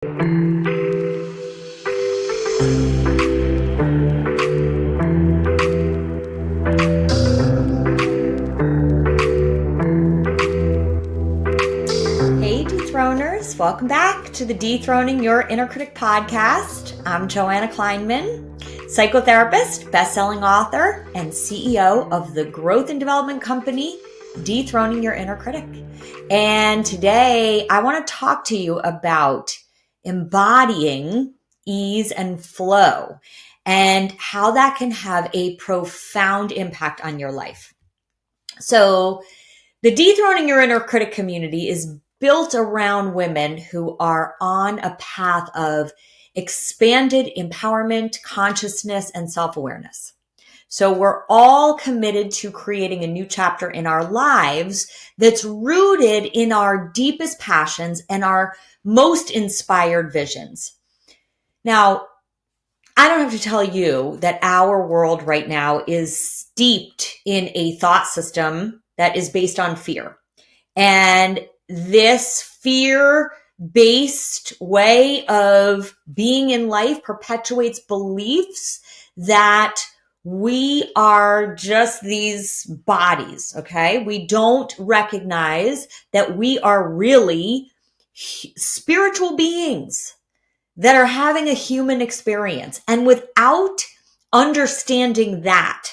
Hey Dethroners, welcome back to the Dethroning Your Inner Critic podcast. I'm Joanna Kleinman, psychotherapist, best-selling author, and CEO of the growth and development company, Dethroning Your Inner Critic. And today I want to talk to you about embodying ease and flow and how that can have a profound impact on your life. So the Dethroning Your Inner Critic community is built around women who are on a path of expanded empowerment, consciousness, and self-awareness. So we're all committed to creating a new chapter in our lives that's rooted in our deepest passions and our most inspired visions. Now, I don't have to tell you that our world right now is steeped in a thought system that is based on fear. And this fear-based way of being in life perpetuates beliefs that we are just these bodies, okay? We don't recognize that we are really spiritual beings that are having a human experience. And without understanding that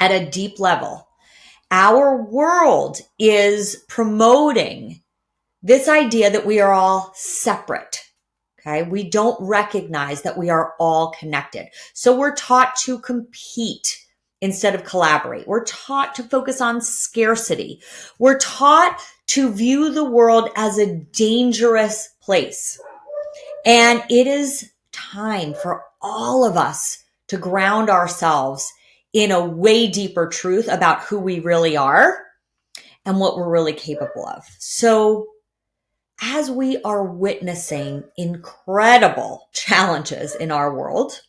at a deep level, our world is promoting this idea that we are all separate, okay? We don't recognize that we are all connected. So we're taught to compete instead of collaborate. We're taught to focus on scarcity. We're taught to view the world as a dangerous place. And it is time for all of us to ground ourselves in a way deeper truth about who we really are and what we're really capable of. So as we are witnessing incredible challenges in our world,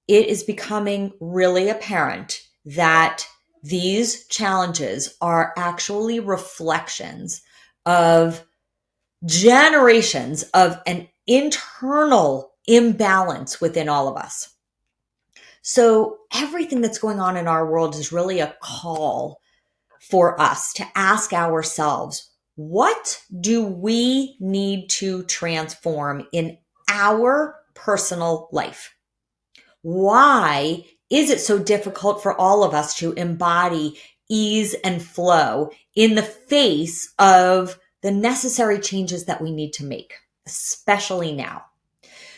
it is becoming really apparent that these challenges are actually reflections of generations of an internal imbalance within all of us. So everything that's going on in our world is really a call for us to ask ourselves, what do we need to transform in our personal life? Why is it so difficult for all of us to embody ease and flow in the face of the necessary changes that we need to make, especially now?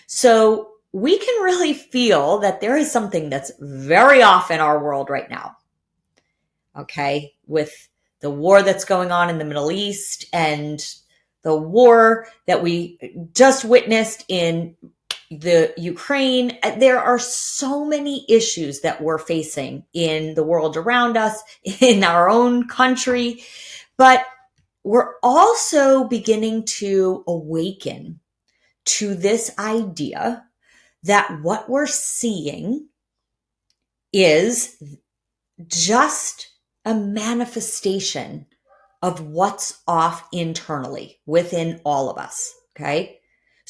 So we can really feel that there is something that's very off in our world right now. Okay, with the war that's going on in the Middle East and the war that we just witnessed in the Ukraine, there are so many issues that we're facing in the world around us, in our own country, but we're also beginning to awaken to this idea that what we're seeing is just a manifestation of what's off internally within all of us, okay?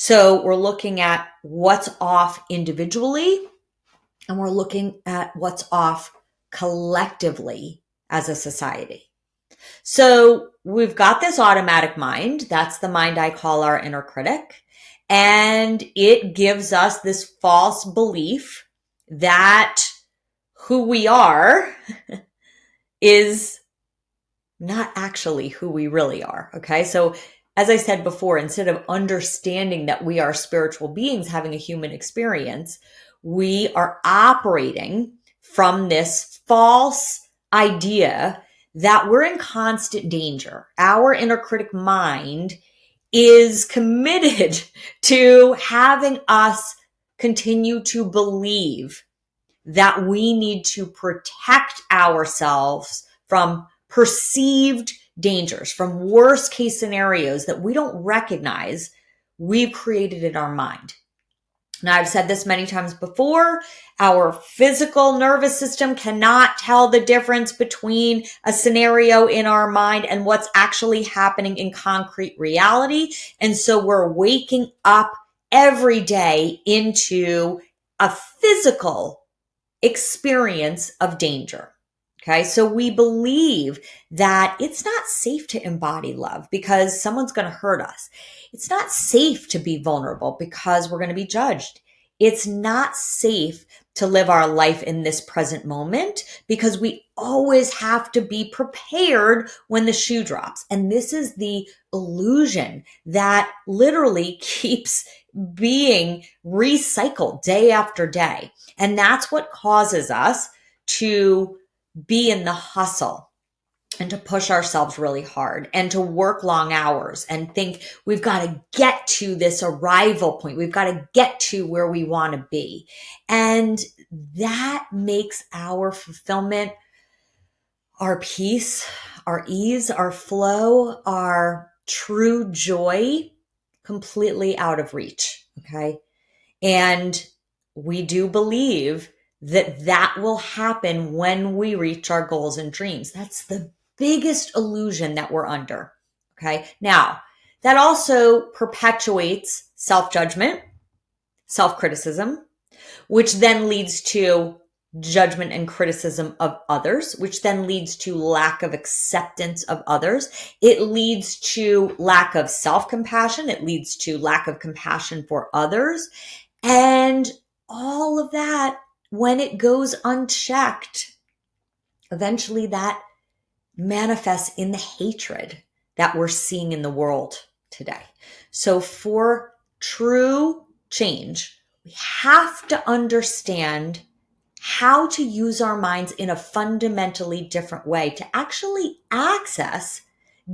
So we're looking at what's off individually, and we're looking at what's off collectively as a society. So we've got this automatic mind. That's the mind I call our inner critic. And it gives us this false belief that who we are is not actually who we really are. Okay. So as I said before, instead of understanding that we are spiritual beings having a human experience, we are operating from this false idea that we're in constant danger. Our inner critic mind is committed to having us continue to believe that we need to protect ourselves from perceived dangers, from worst case scenarios that we don't recognize we've created in our mind. Now, I've said this many times before. Our physical nervous system cannot tell the difference between a scenario in our mind and what's actually happening in concrete reality. And so we're waking up every day into a physical experience of danger. Okay. So we believe that it's not safe to embody love because someone's going to hurt us. It's not safe to be vulnerable because we're going to be judged. It's not safe to live our life in this present moment because we always have to be prepared when the shoe drops. And this is the illusion that literally keeps being recycled day after day. And that's what causes us to be in the hustle and to push ourselves really hard and to work long hours and think we've got to get to this arrival point. We've got to get to where we want to be. And that makes our fulfillment, our peace, our ease, our flow, our true joy completely out of reach. Okay. And we do believe that that will happen when we reach our goals and dreams. That's the biggest illusion that we're under. Okay. Now, that also perpetuates self-judgment, self-criticism, which then leads to judgment and criticism of others, which then leads to lack of acceptance of others. It leads to lack of self-compassion. It leads to lack of compassion for others. And all of that, when it goes unchecked, eventually that manifests in the hatred that we're seeing in the world today. So for true change, we have to understand how to use our minds in a fundamentally different way to actually access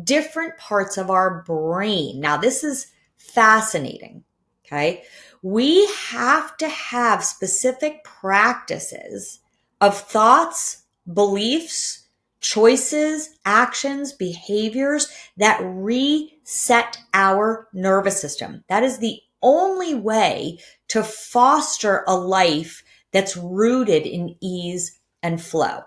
different parts of our brain. Now, this is fascinating. Okay. We have to have specific practices of thoughts, beliefs, choices, actions, behaviors that reset our nervous system. That is the only way to foster a life that's rooted in ease and flow.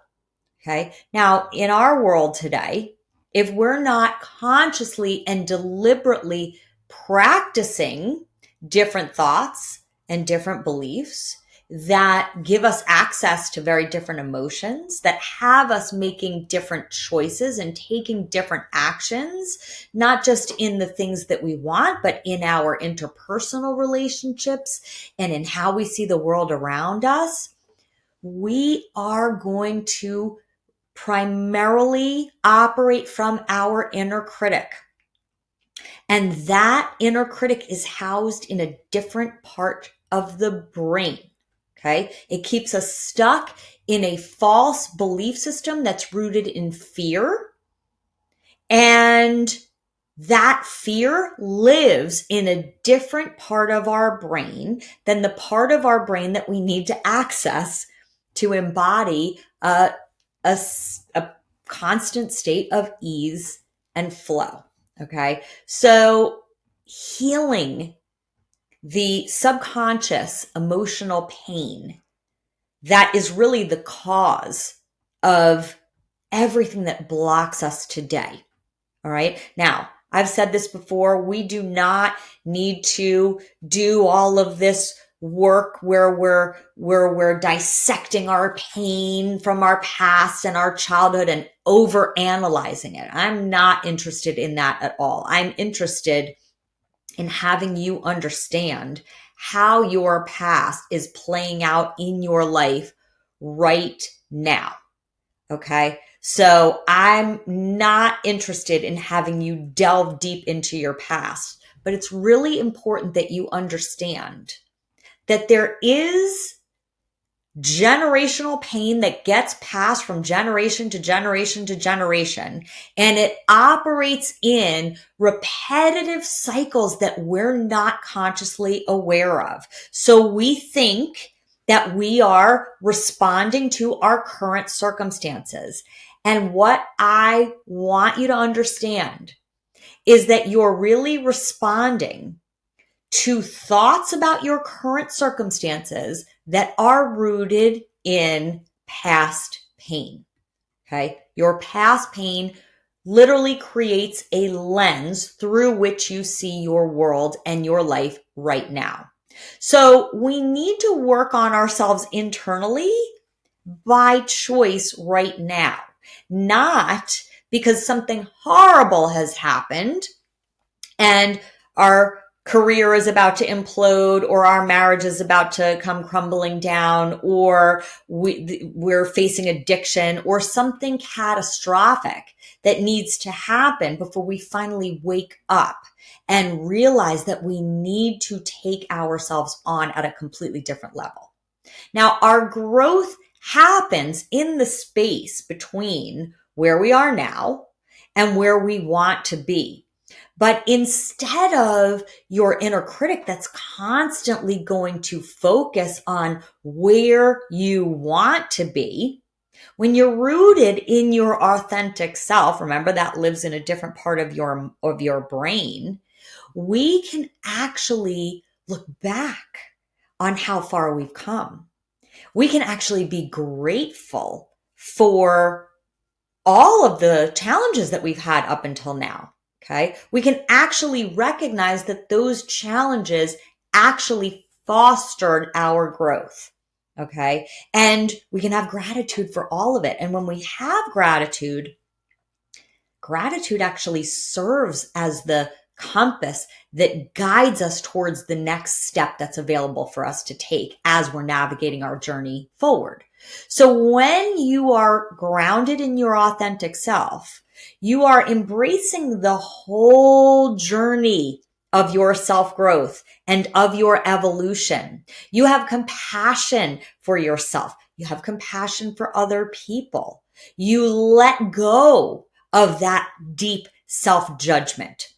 Okay. Now, in our world today, if we're not consciously and deliberately practicing different thoughts and different beliefs that give us access to very different emotions, that have us making different choices and taking different actions, not just in the things that we want, but in our interpersonal relationships and in how we see the world around us, we are going to primarily operate from our inner critic. And that inner critic is housed in a different part of the brain. Okay. It keeps us stuck in a false belief system that's rooted in fear. And that fear lives in a different part of our brain than the part of our brain that we need to access to embody a constant state of ease and flow. Okay. So healing the subconscious emotional pain that is really the cause of everything that blocks us today. All right. Now, I've said this before. We do not need to do all of this work where we're dissecting our pain from our past and our childhood and over analyzing it. I'm not interested in that at all. I'm interested in having you understand how your past is playing out in your life right now. Okay. So I'm not interested in having you delve deep into your past, but it's really important that you understand that there is generational pain that gets passed from generation to generation to generation, and it operates in repetitive cycles that we're not consciously aware of. So we think that we are responding to our current circumstances. And what I want you to understand is that you're really responding to thoughts about your current circumstances that are rooted in past pain. Okay. Your past pain literally creates a lens through which you see your world and your life right now. So we need to work on ourselves internally by choice right now, not because something horrible has happened and our career is about to implode, or our marriage is about to come crumbling down, or we're facing addiction, or something catastrophic that needs to happen before we finally wake up and realize that we need to take ourselves on at a completely different level. Now, our growth happens in the space between where we are now and where we want to be. But instead of your inner critic that's constantly going to focus on where you want to be, when you're rooted in your authentic self, remember that lives in a different part of your brain, we can actually look back on how far we've come. We can actually be grateful for all of the challenges that we've had up until now. Okay. We can actually recognize that those challenges actually fostered our growth. Okay. And we can have gratitude for all of it. And when we have gratitude actually serves as the compass that guides us towards the next step that's available for us to take as we're navigating our journey forward. So when you are grounded in your authentic self, you are embracing the whole journey of your self-growth and of your evolution. You have compassion for yourself. You have compassion for other people. You let go of that deep self-judgment.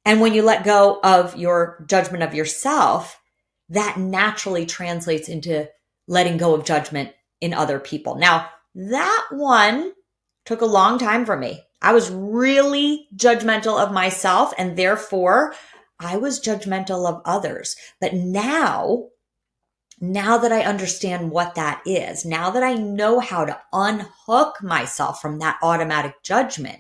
And when you let go of your judgment of yourself, that naturally translates into letting go of judgment in other people. Now, that one took a long time for me. I was really judgmental of myself, and therefore I was judgmental of others. But now that I understand what that is, now that I know how to unhook myself from that automatic judgment,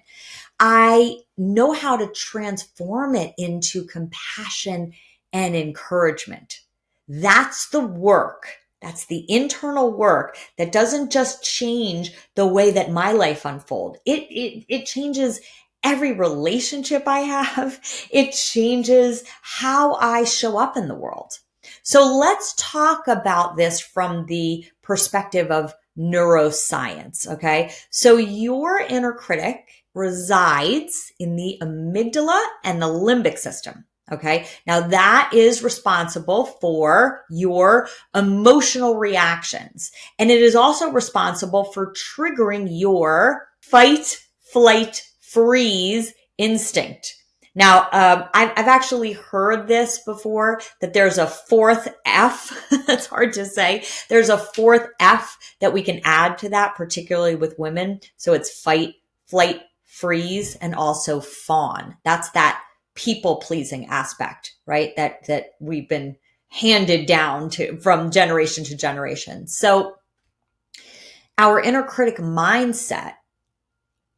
I know how to transform it into compassion and encouragement. That's the work. That's the internal work that doesn't just change the way that my life unfolds. It changes every relationship I have. It changes how I show up in the world. So let's talk about this from the perspective of neuroscience. Okay. So your inner critic resides in the amygdala and the limbic system. Okay. Now that is responsible for your emotional reactions. And it is also responsible for triggering your fight, flight, freeze instinct. Now, I've actually heard this before, that there's a fourth F. That's hard to say. There's a fourth F that we can add to that, particularly with women. So it's fight, flight, freeze, and also fawn. That's that people-pleasing aspect, right? That we've been handed down from generation to generation. So our inner critic mindset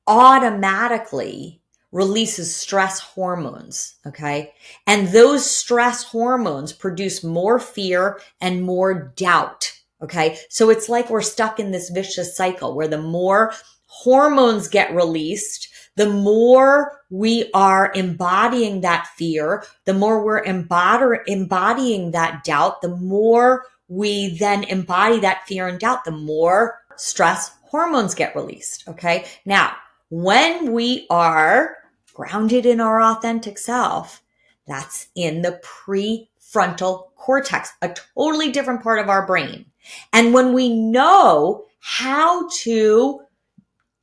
automatically releases stress hormones, okay? And those stress hormones produce more fear and more doubt, okay? So it's like we're stuck in this vicious cycle where the more hormones get released, the more we are embodying that fear, the more we're embodying that doubt, the more we then embody that fear and doubt, the more stress hormones get released, okay? Now, when we are grounded in our authentic self, that's in the prefrontal cortex, a totally different part of our brain. And when we know how to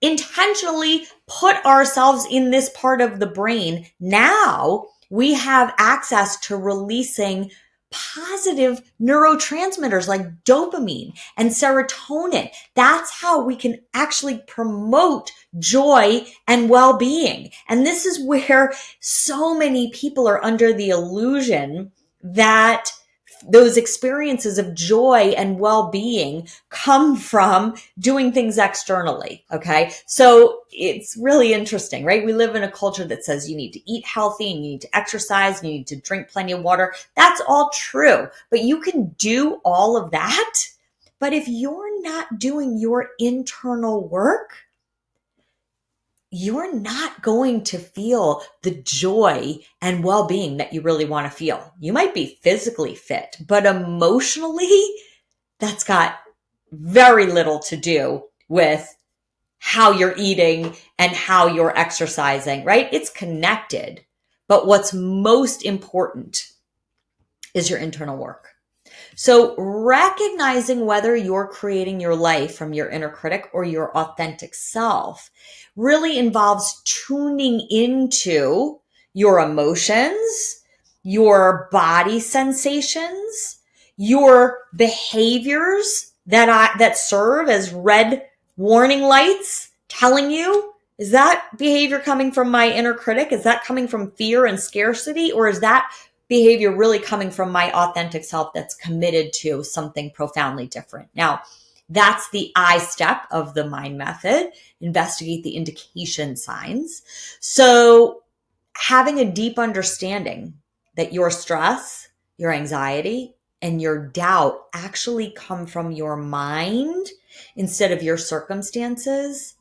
intentionally put ourselves in this part of the brain, now we have access to releasing positive neurotransmitters like dopamine and serotonin. That's how we can actually promote joy and well-being. And this is where so many people are under the illusion that those experiences of joy and well-being come from doing things externally. Okay. So it's really interesting, right? We live in a culture that says you need to eat healthy and you need to exercise and you need to drink plenty of water. That's all true, but you can do all of that. But if you're not doing your internal work, you're not going to feel the joy and well-being that you really want to feel. You might be physically fit, but emotionally, that's got very little to do with how you're eating and how you're exercising, right? It's connected. But what's most important is your internal work. So recognizing whether you're creating your life from your inner critic or your authentic self really involves tuning into your emotions, your body sensations, your behaviors that serve as red warning lights telling you, is that behavior coming from my inner critic? Is that coming from fear and scarcity? Or is that behavior really coming from my authentic self that's committed to something profoundly different? Now, that's the I step of the mind method. Investigate the indication signs. So having a deep understanding that your stress, your anxiety, and your doubt actually come from your mind instead of your circumstances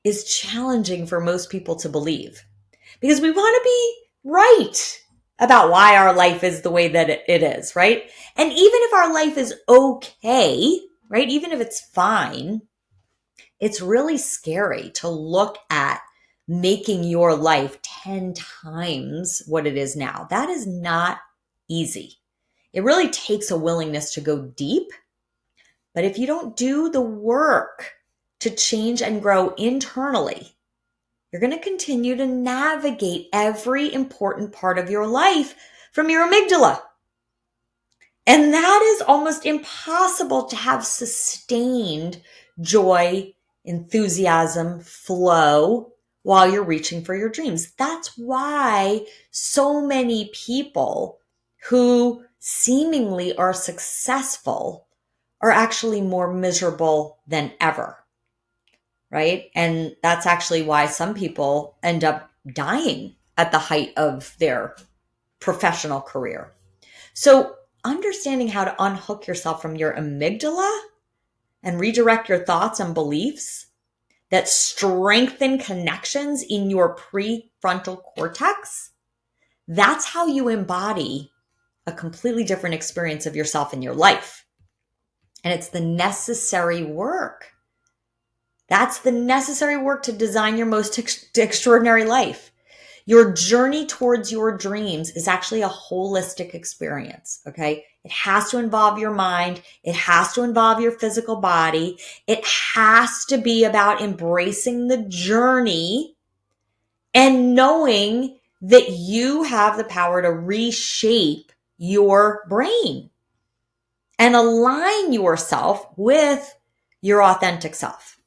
is challenging for most people to believe, because we want to be right about why our life is the way that it is, right? And even if our life is okay, right? Even if it's fine, it's really scary to look at making your life 10 times what it is now. That is not easy. It really takes a willingness to go deep. But if you don't do the work to change and grow internally, you're going to continue to navigate every important part of your life from your amygdala. And that is almost impossible to have sustained joy, enthusiasm, flow while you're reaching for your dreams. That's why so many people who seemingly are successful are actually more miserable than ever, right? And that's actually why some people end up dying at the height of their professional career. So understanding how to unhook yourself from your amygdala and redirect your thoughts and beliefs that strengthen connections in your prefrontal cortex, that's how you embody a completely different experience of yourself in your life. And it's the necessary work. That's the necessary work to design your most extraordinary life. Your journey towards your dreams is actually a holistic experience, okay? It has to involve your mind. It has to involve your physical body. It has to be about embracing the journey and knowing that you have the power to reshape your brain and align yourself with your authentic self,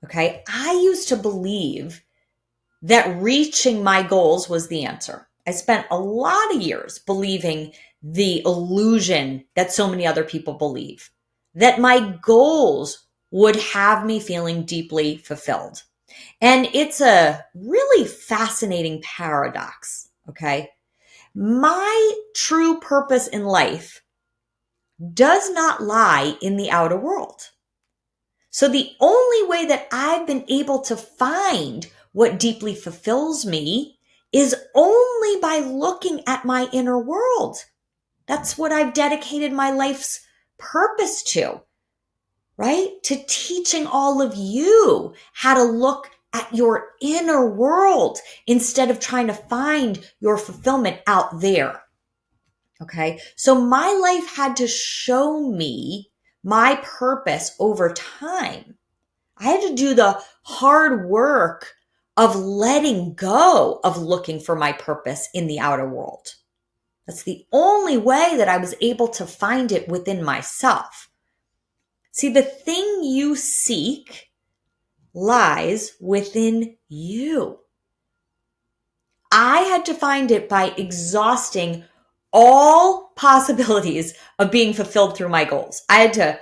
okay? I used to believe that reaching my goals was the answer. I spent a lot of years believing the illusion that so many other people believe, that my goals would have me feeling deeply fulfilled. And it's a really fascinating paradox, okay? My true purpose in life does not lie in the outer world. So the only way that I've been able to find what deeply fulfills me is only by looking at my inner world. That's what I've dedicated my life's purpose to, right? To teaching all of you how to look at your inner world instead of trying to find your fulfillment out there. Okay. So my life had to show me my purpose over time. I had to do the hard work of letting go of looking for my purpose in the outer world. That's the only way that I was able to find it within myself. See, the thing you seek lies within you. I had to find it by exhausting all possibilities of being fulfilled through my goals. I had to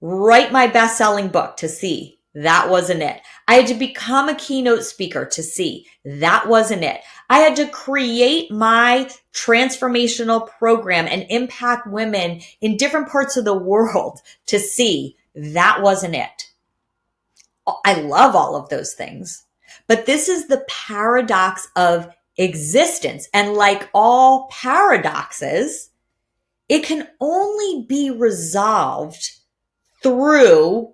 write my best-selling book to see that wasn't it. I had to become a keynote speaker to see that wasn't it. I had to create my transformational program and impact women in different parts of the world to see that wasn't it. I love all of those things, but this is the paradox of existence. And like all paradoxes, it can only be resolved through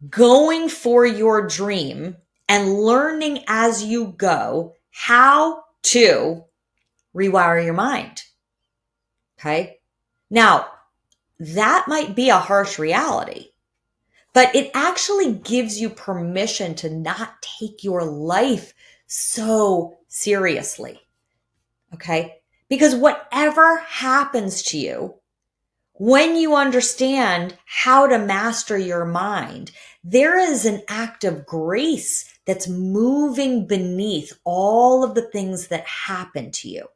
going for your dream and learning as you go how to rewire your mind. Okay. Now, that might be a harsh reality, but it actually gives you permission to not take your life so seriously. Okay. Because whatever happens to you, when you understand how to master your mind, there is an act of grace that's moving beneath all of the things that happen to you.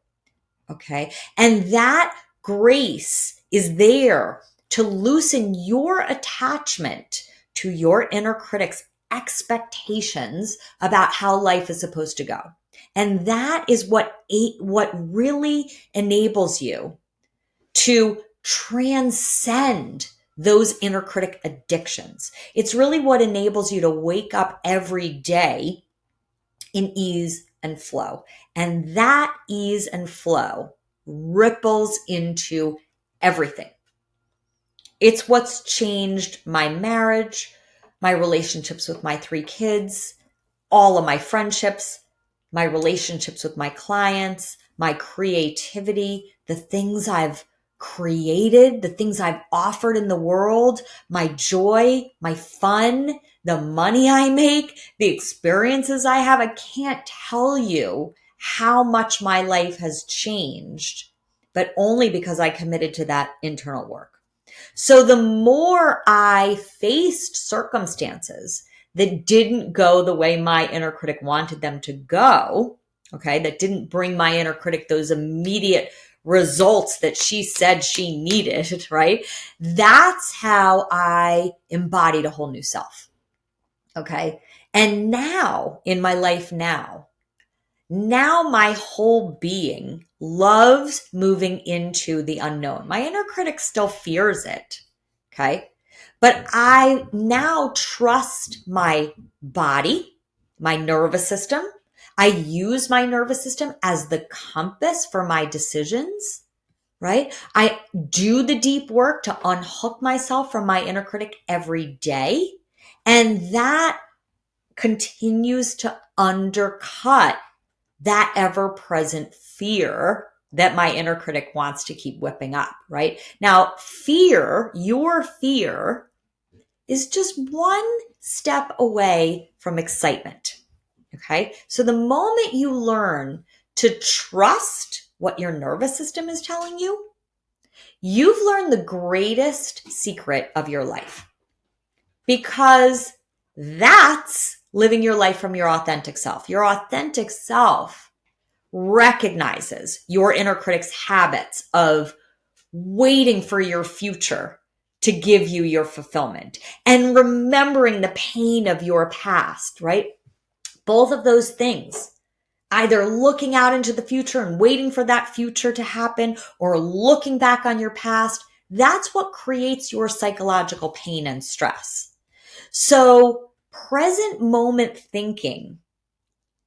Okay. And that grace is there to loosen your attachment to your inner critic's expectations about how life is supposed to go. And that is what really enables you to transcend those inner critic addictions. It's really what enables you to wake up every day in ease and flow. And that ease and flow ripples into everything. It's what's changed my marriage, my relationships with my 3 kids, all of my friendships, my relationships with my clients, my creativity, the things I've created, the things I've offered in the world, my joy, my fun, the money I make, the experiences I have. I can't tell you how much my life has changed, but only because I committed to that internal work. So the more I faced circumstances that didn't go the way my inner critic wanted them to go, okay, that didn't bring my inner critic those immediate results that she said she needed, right? That's how I embodied a whole new self. Okay. And now in my life now my whole being loves moving into the unknown. My inner critic still fears it. Okay. But I now trust my body, my nervous system. I use my nervous system as the compass for my decisions, right? I do the deep work to unhook myself from my inner critic every day. And that continues to undercut that ever-present fear that my inner critic wants to keep whipping up, right? Now, fear, your fear, is just one step away from excitement. Okay. So the moment you learn to trust what your nervous system is telling you, you've learned the greatest secret of your life, because that's living your life from your authentic self. Your authentic self recognizes your inner critic's habits of waiting for your future to give you your fulfillment and remembering the pain of your past, right? Both of those things, either looking out into the future and waiting for that future to happen or looking back on your past, that's what creates your psychological pain and stress. So present moment thinking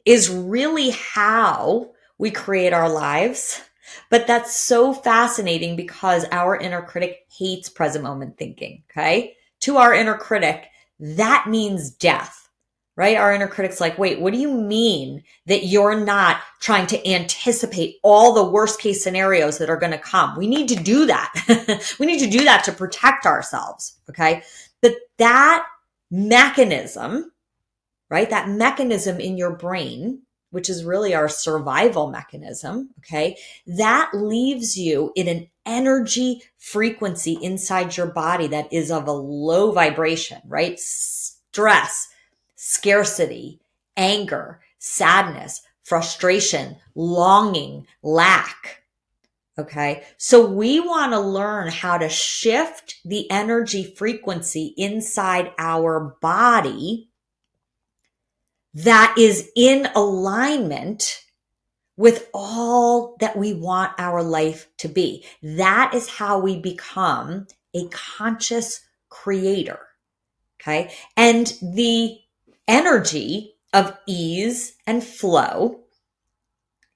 is really how we create our lives. But that's so fascinating because our inner critic hates present moment thinking, okay? To our inner critic, that means death, right? Our inner critic's like, wait, what do you mean that you're not trying to anticipate all the worst case scenarios that are going to come? We need to do that. We need to do that to protect ourselves, okay? But that mechanism, right? That mechanism in your brain, which is really our survival mechanism, okay? That leaves you in an energy frequency inside your body that is of a low vibration, right? Stress, scarcity, anger, sadness, frustration, longing, lack. Okay. So we want to learn how to shift the energy frequency inside our body that is in alignment with all that we want our life to be. That is how we become a conscious creator. Okay. And the energy of ease and flow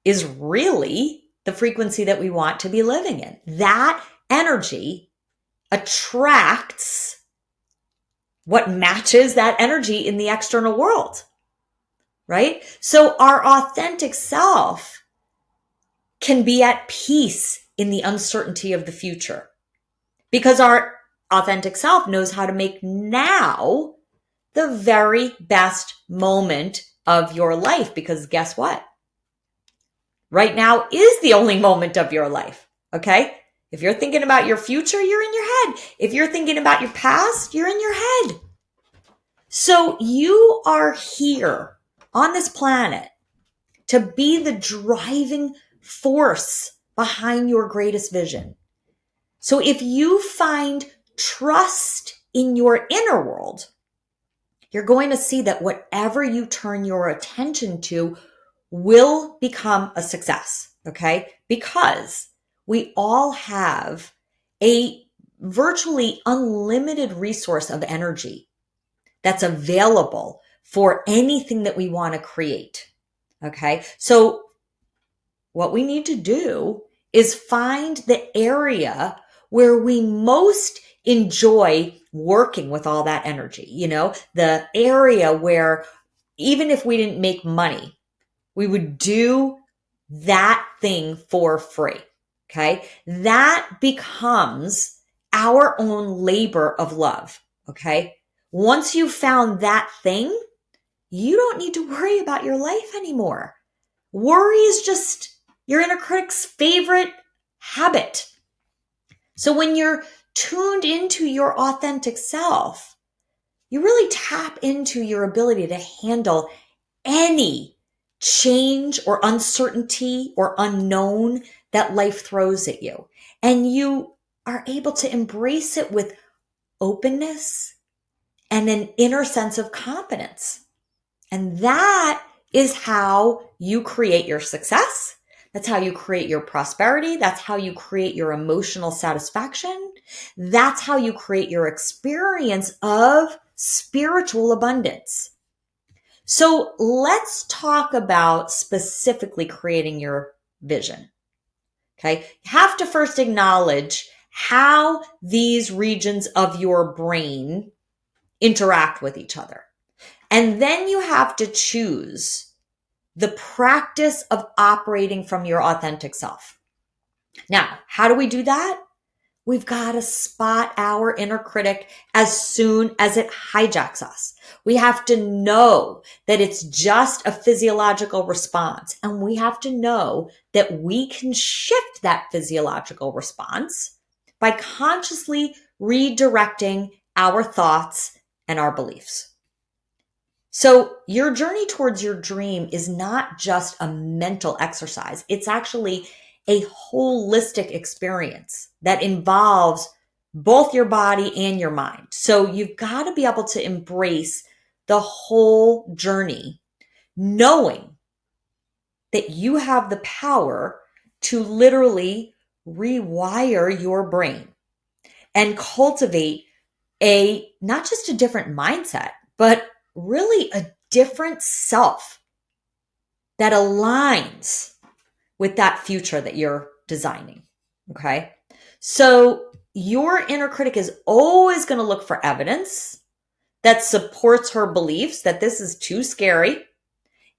is really the frequency that we want to be living in. That energy attracts what matches that energy in the external world, right? So our authentic self can be at peace in the uncertainty of the future because our authentic self knows how to make now the very best moment of your life. Because guess what? Right now is the only moment of your life. Okay. If you're thinking about your future, you're in your head. If you're thinking about your past, you're in your head. So you are here on this planet to be the driving force behind your greatest vision. So if you find trust in your inner world, you're going to see that whatever you turn your attention to will become a success, okay? Because we all have a virtually unlimited resource of energy that's available for anything that we want to create, okay? So what we need to do is find the area where we most enjoy working with all that energy, the area where even if we didn't make money, we would do that thing for free. Okay. That becomes our own labor of love. Okay. Once you've found that thing, you don't need to worry about your life anymore. Worry is just your inner critic's favorite habit. So when you're tuned into your authentic self, you really tap into your ability to handle any change or uncertainty or unknown that life throws at you. And you are able to embrace it with openness and an inner sense of confidence. And that is how you create your success. That's how you create your prosperity. That's how you create your emotional satisfaction. That's how you create your experience of spiritual abundance. So let's talk about specifically creating your vision. Okay. You have to first acknowledge how these regions of your brain interact with each other. And then you have to choose the practice of operating from your authentic self. Now, how do we do that? We've got to spot our inner critic as soon as it hijacks us. We have to know that it's just a physiological response. And we have to know that we can shift that physiological response by consciously redirecting our thoughts and our beliefs. So your journey towards your dream is not just a mental exercise. It's actually a holistic experience that involves both your body and your mind. So you've got to be able to embrace the whole journey, knowing that you have the power to literally rewire your brain and cultivate not just a different mindset, but really a different self that aligns with that future that you're designing. Okay. So your inner critic is always going to look for evidence that supports her beliefs that this is too scary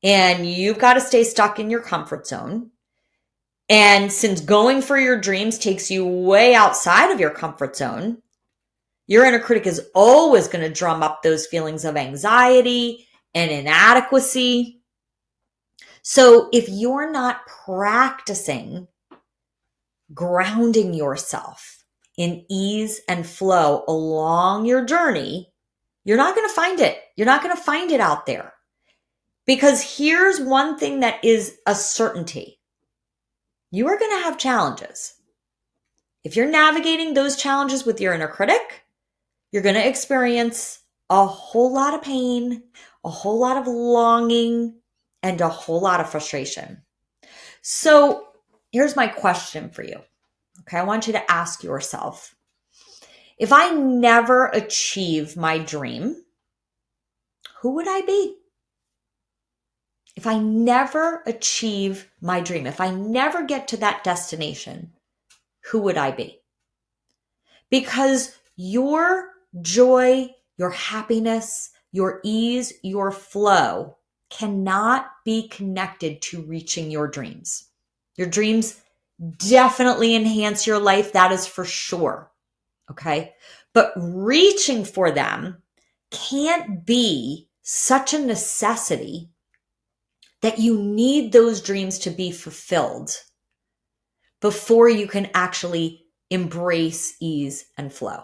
and you've got to stay stuck in your comfort zone. And since going for your dreams takes you way outside of your comfort zone, your inner critic is always going to drum up those feelings of anxiety and inadequacy. So if you're not practicing grounding yourself in ease and flow along your journey, you're not going to find it. You're not going to find it out there. Because here's one thing that is a certainty. you are going to have challenges. If you're navigating those challenges with your inner critic, you're going to experience a whole lot of pain, a whole lot of longing, and a whole lot of frustration. So here's my question for you. Okay, I want you to ask yourself, if I never achieve my dream, who would I be? If I never achieve my dream, if I never get to that destination, who would I be? Because your joy, your happiness, your ease, your flow cannot be connected to reaching your dreams. Your dreams definitely enhance your life, that is for sure. Okay? But reaching for them can't be such a necessity that you need those dreams to be fulfilled before you can actually embrace ease and flow.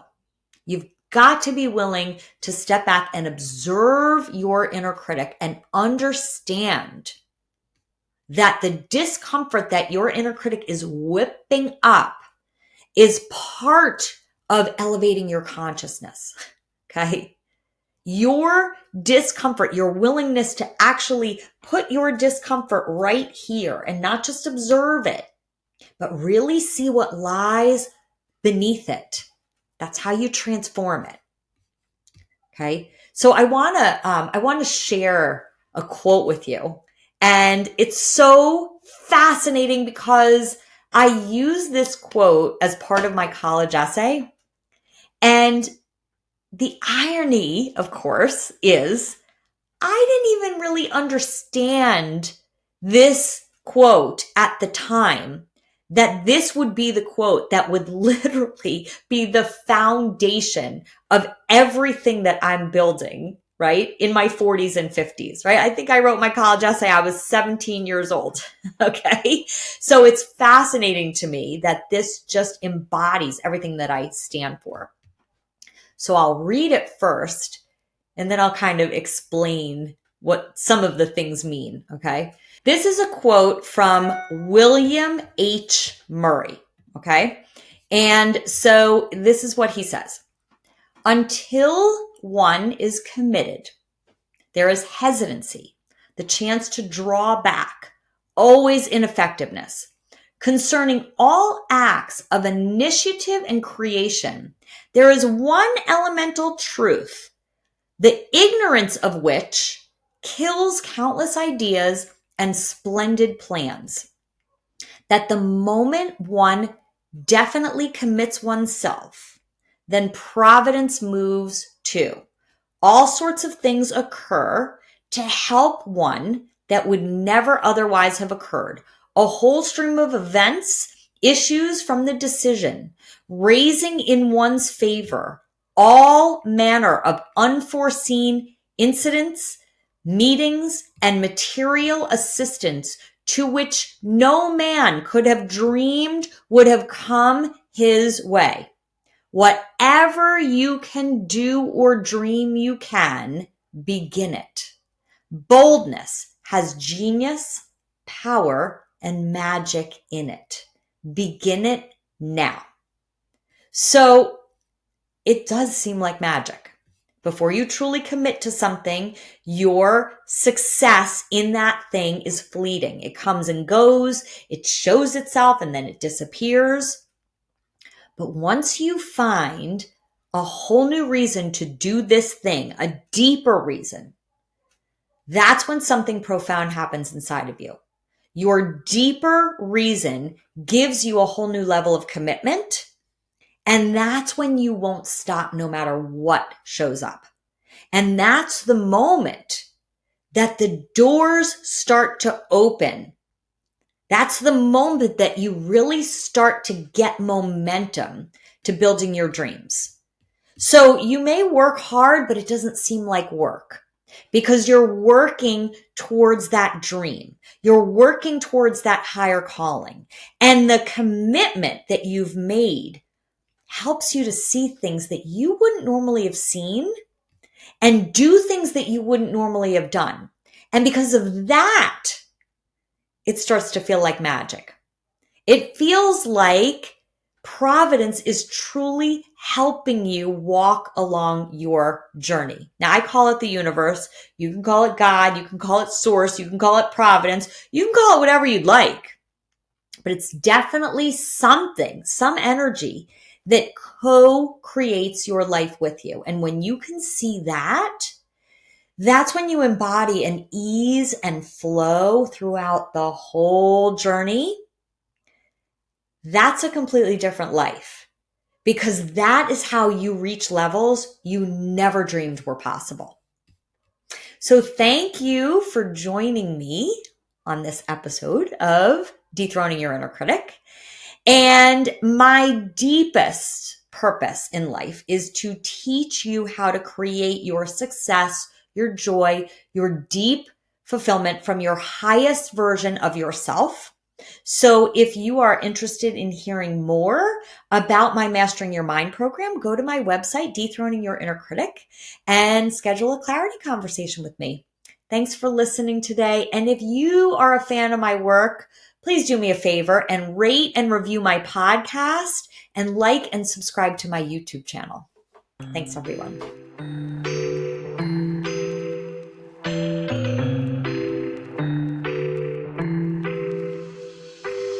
You've got to be willing to step back and observe your inner critic and understand that the discomfort that your inner critic is whipping up is part of elevating your consciousness. Okay? Your discomfort, your willingness to actually put your discomfort right here and not just observe it, but really see what lies beneath it. That's how you transform it. Okay. So I want to share a quote with you, and it's so fascinating because I use this quote as part of my college essay. And the irony, of course, is I didn't even really understand this quote at the time, that this would be the quote that would literally be the foundation of everything that I'm building, right? In my 40s and 50s, right? I think I wrote my college essay, I was 17 years old. Okay. So it's fascinating to me that this just embodies everything that I stand for. So I'll read it first, and then I'll kind of explain what some of the things mean, okay? This is a quote from William H. Murray, okay? And so this is what he says. Until one is committed, there is hesitancy, the chance to draw back, always ineffectiveness. Concerning all acts of initiative and creation, there is one elemental truth, the ignorance of which kills countless ideas and splendid plans. That the moment one definitely commits oneself, then providence moves too. All sorts of things occur to help one that would never otherwise have occurred. A whole stream of events issues from the decision, raising in one's favor all manner of unforeseen incidents, meetings, and material assistance to which no man could have dreamed would have come his way. Whatever you can do or dream you can, begin it. Boldness has genius, power, and magic in it. Begin it now. So it does seem like magic. Before you truly commit to something, your success in that thing is fleeting. It comes and goes, it shows itself, and then it disappears. But once you find a whole new reason to do this thing, a deeper reason, that's when something profound happens inside of you. Your deeper reason gives you a whole new level of commitment. And that's when you won't stop no matter what shows up. And that's the moment that the doors start to open. That's the moment that you really start to get momentum to building your dreams. So you may work hard, but it doesn't seem like work because you're working towards that dream. You're working towards that higher calling. And the commitment that you've made helps you to see things that you wouldn't normally have seen and do things that you wouldn't normally have done. And because of that, it starts to feel like magic. It feels like Providence is truly helping you walk along your journey. Now, I call it the universe. You can call it God. You can call it source. You can call it Providence. You can call it whatever you'd like. But it's definitely something, some energy that co-creates your life with you. And when you can see that, that's when you embody an ease and flow throughout the whole journey. That's a completely different life, because that is how you reach levels you never dreamed were possible. So thank you for joining me on this episode of Dethroning Your Inner Critic. And my deepest purpose in life is to teach you how to create your success, your joy, your deep fulfillment from your highest version of yourself. So if you are interested in hearing more about my Mastering Your Mind program, go to my website, Dethroning Your Inner Critic, and schedule a clarity conversation with me. Thanks for listening today. And if you are a fan of my work, please do me a favor and rate and review my podcast and like and subscribe to my YouTube channel. Thanks, everyone.